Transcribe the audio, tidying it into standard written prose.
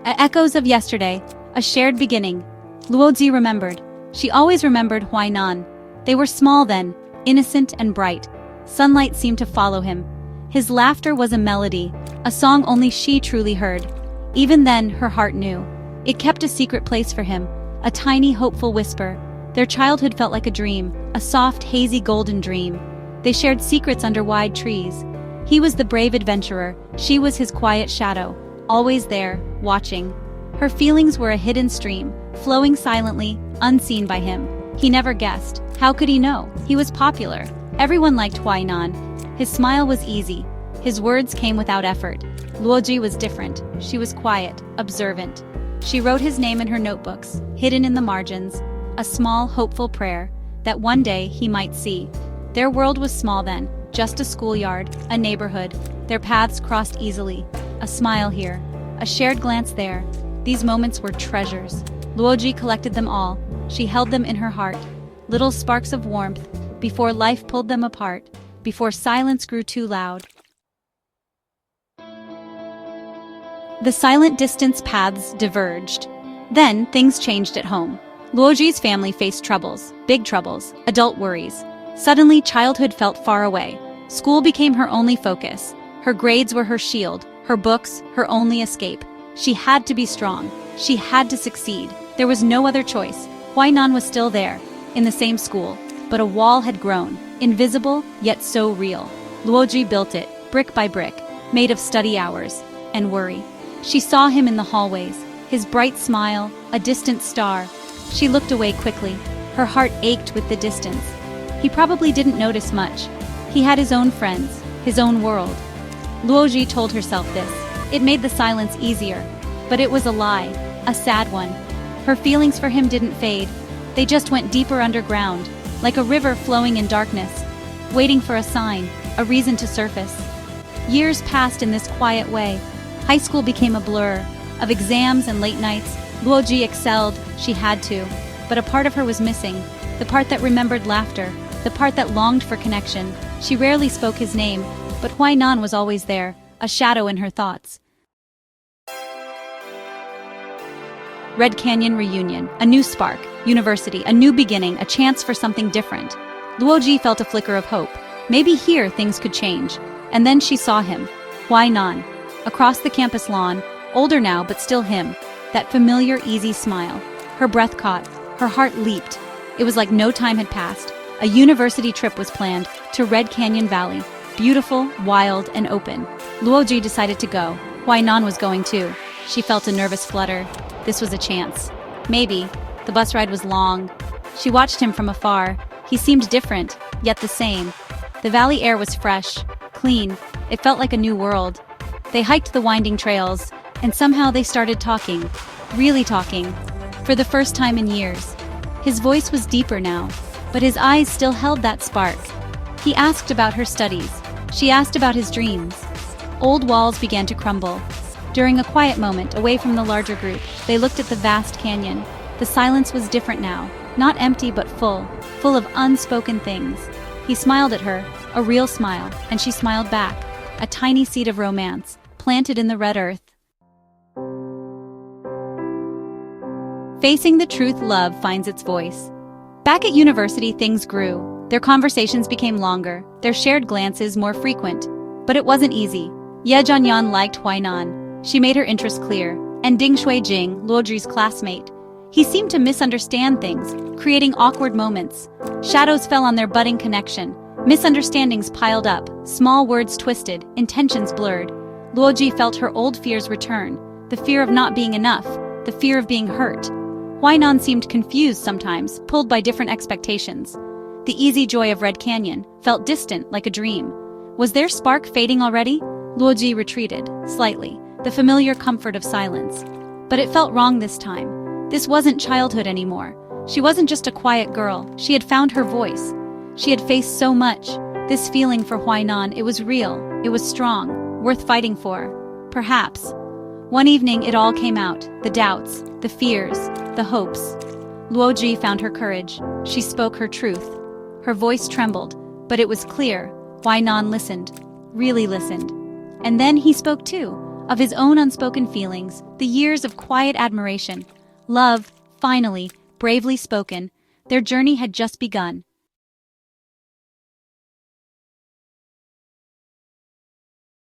Echoes of yesterday, a shared beginning. Luozi remembered. She always remembered Huai Nan. They were small then, innocent and bright. Sunlight seemed to follow him. His laughter was a melody, a song only she truly heard. Even then, her heart knew. It kept a secret place for him, a tiny, hopeful whisper. Their childhood felt like a dream, a soft, hazy, golden dream. They shared secrets under wide trees. He was the brave adventurer, she was his quiet shadow, always there, watching. Her feelings were a hidden stream, flowing silently, unseen by him. He never guessed. How could he know? He was popular. Everyone liked Huai Nan. His smile was easy. His words came without effort. Luoji was different. She was quiet, observant. She wrote his name in her notebooks, hidden in the margins, a small, hopeful prayer that one day he might see. Their world was small then, just a schoolyard, a neighborhood. Their paths crossed easily. A smile here, a shared glance there. These moments were treasures. Luoji collected them all. She held them in her heart, little sparks of warmth, before life pulled them apart, before silence grew too loud. The silent distance paths diverged. Then, things changed at home. Luoji's family faced troubles, big troubles, adult worries. Suddenly, childhood felt far away. School became her only focus. Her grades were her shield, her books, her only escape. She had to be strong. She had to succeed. There was no other choice. Huai Nan was still there, in the same school, but a wall had grown, invisible, yet so real. Luoji built it, brick by brick, made of study hours and worry. She saw him in the hallways, his bright smile, a distant star. She looked away quickly. Her heart ached with the distance. He probably didn't notice much. He had his own friends, his own world. Luoji told herself this. It made the silence easier, but it was a lie, a sad one. Her feelings for him didn't fade. They just went deeper underground, like a river flowing in darkness, waiting for a sign, a reason to surface. Years passed in this quiet way. High school became a blur, of exams and late nights. Luoji excelled, she had to, but a part of her was missing, the part that remembered laughter, the part that longed for connection. She rarely spoke his name, but Huai Nan was always there, a shadow in her thoughts. Red Canyon reunion, a new spark, university, a new beginning, a chance for something different. Luoji felt a flicker of hope. Maybe here things could change. And then she saw him, Huai Nan, across the campus lawn, older now but still him, that familiar, easy smile. Her breath caught, her heart leaped. It was like no time had passed. A university trip was planned to Red Canyon Valley, beautiful, wild, and open. Luoji decided to go. Huai Nan was going too. She felt a nervous flutter. This was a chance. Maybe. The bus ride was long. She watched him from afar. He seemed different, yet the same. The valley air was fresh, clean. It felt like a new world. They hiked the winding trails, and somehow they started talking. Really talking. For the first time in years. His voice was deeper now, but his eyes still held that spark. He asked about her studies. She asked about his dreams. Old walls began to crumble. During a quiet moment, away from the larger group, they looked at the vast canyon. The silence was different now, not empty but full of unspoken things. He smiled at her, a real smile, and she smiled back, a tiny seed of romance, planted in the red earth. Facing the truth, love finds its voice. Back at university, things grew. Their conversations became longer, their shared glances more frequent. But it wasn't easy. Ye Jianyan liked Huai Nan. She made her interest clear. And Ding Shuijing, Luoji's classmate. He seemed to misunderstand things, creating awkward moments. Shadows fell on their budding connection. Misunderstandings piled up, small words twisted, intentions blurred. Luoji felt her old fears return. The fear of not being enough, the fear of being hurt. Huai Nan seemed confused sometimes, pulled by different expectations. The easy joy of Red Canyon felt distant, like a dream. Was their spark fading already? Luoji retreated, slightly, the familiar comfort of silence. But it felt wrong this time. This wasn't childhood anymore. She wasn't just a quiet girl. She had found her voice. She had faced so much. This feeling for Huai Nan, it was real. It was strong, worth fighting for. Perhaps. One evening, it all came out. The doubts, the fears, the hopes. Luoji found her courage. She spoke her truth. Her voice trembled, but it was clear. Huai Nan listened, really listened. And then he spoke too, of his own unspoken feelings, the years of quiet admiration, love, finally, bravely spoken. Their journey had just begun,